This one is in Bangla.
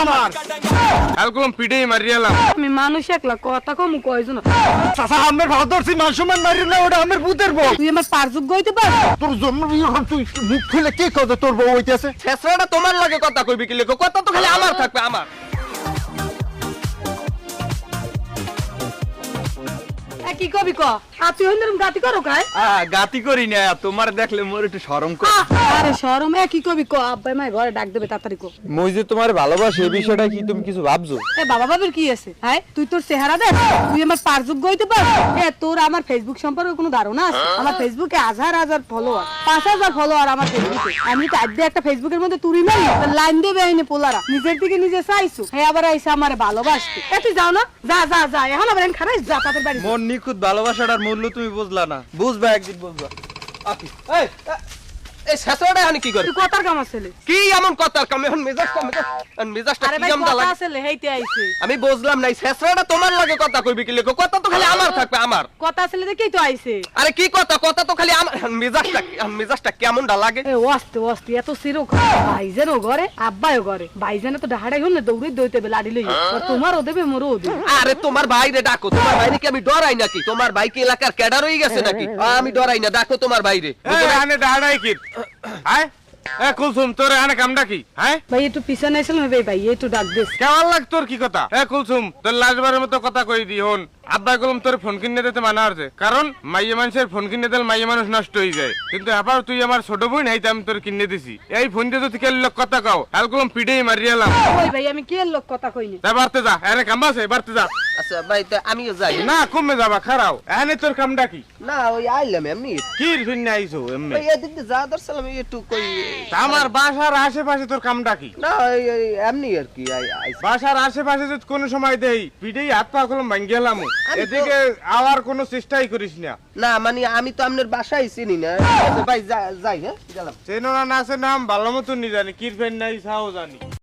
আমার কালকুলম পিডেই মারিয়ালাম আমি মানুষ একলা কথা কম কয়জন চাচা আমার ভাত ধরছি মাসুমান মারি না ওটা আমার ভূতের বউ তুই আমার পারযোগ্য হইতে পার তোর জন্ম তুই মুখ খুলে কি কথা তোর বউ হইতেছে ছেসরাটা তোমার লাগে কথা কইবি কি লেখো কথা তো খালি আমার থাকবে আমার কি কবি ক তুই হইনরম গাতি করো কাই গাতি করি না তোমার দেখলে মোর একটু শরম করে আরে শরম কি কবি ক আব্বাই মাই ঘরে ডাক দেবে তাড়াতাড়ি কো মই যে তোমার ভালোবাসি এই বিষয়টা কি তুমি কিছু ভাবছো এ বাবা বাবির কি আছে হ্যাঁ তুই তোর চেহারা দেখ তুই আমার পারযোগ্য হইতে পার তোর আমার ফেসবুক সম্পর্কে কোনো ধারণা আছে আমার ফেসবুকে হাজার হাজার ফলোয়ার 5000 ফলোয়ার আমার ফেসবুকে আমি তো আজকে একটা ফেসবুকের মধ্যে তুরি মারি লাইন দেবে আইনে পোলারা নিজের থেকে নিজে চাইছো আবার আইসা আমারে ভালোবাসতে তুই যাও না যা যা যা এখন আবার খারাই যা তাদের বাড়ি মন নিখুঁত ভালোবাসাটার মূল্য তুমি বুঝলা না বুঝবা একদিন বুঝবা এই এই ছেসরাটা আমি কি করি তুই কথার কাম আছে কি এমন কথার কাম এখন মেজাজটা আরে কি ভাই জামদা কথা লাগে আছে হেইতে আইছে আমি বুঝলাম না ছেসরাটা তোমার লাগে কথা কইবি কি লেখো কথা তো খালি আমার থাকবে আমার কথা আছে দেখেই তো আইছে আরে কি কথা কথা তো খালি আমার মেজাজটা কেমনটা লাগে এ ওস্তে ওস্তে এত সিরো ভাইজানও ঘরে আব্বাইও ঘরে ভাইজানে তো ডাহাড়াই হল না দৌড়ে দইতে বে লাড়ি লই তোমারও দেবে মোরও দেবে আরে তোমার ভাইরে ডাকো তোমার ভাইরে কি আমি ডরাই নাকি তোমার ভাই কি এলাকার ক্যাডার হয়ে গেছে নাকি আমি ডরাই না ডাকো তোমার ভাইরে আনে দাঁড়াই কি হ্যাঁ এ কুলসুম তোর আনে কামটা কি হ্যাঁ ভাই একটু পিছনে এসেলাম ভাই একটু ডাক দিস কেমন লাগ তোর কি কথা এ কুলসুম তোর লাজবারের মতো কথা কই দি হন আব্বাই কলম তোর ফোন কিনে দিতে মানা হচ্ছে কারণ মাইয়ে মানুষের ফোন কিনে দিলে মাইয়ে মানুষ নষ্ট হয়ে যায় কিন্তু আবার তুই আমার ছোট বোন হাইতে আমি তোর কিনে দিছি এই ফোন দিয়ে তুই কেন লোক কথা কাও আর কলম পিডেই মারিয়ালাম ওই ভাই আমি কি লোক কথা কইনি তা বাড়তে যা এনে কাম আছে বাড়তে যা আচ্ছা ভাই তো আমিও যাই না কমে যাবা খারাও এনে তোর কামটা কি না ওই আইলাম এমনি কি শুনে আইছো এমনি ওই এদিক দিয়ে যা দরছিলাম একটু কই তা আমার বাসার আশেপাশে তোর কামটা কি না ওই এমনি আর কি বাসার আশেপাশে যদি কোনো সময় দেই পিডেই হাত পা কলম ভাঙ্গি গেলাম এদিকে আওয়ার কোনো চেষ্টাই করিস না না মানে আমি তো আপনার বাসায় চিনি না ভাই যাই হ্যাঁ গেলাম চেনো না আছে নাম ভালো মতন নি জানি কিরফেন নাই সাও জানি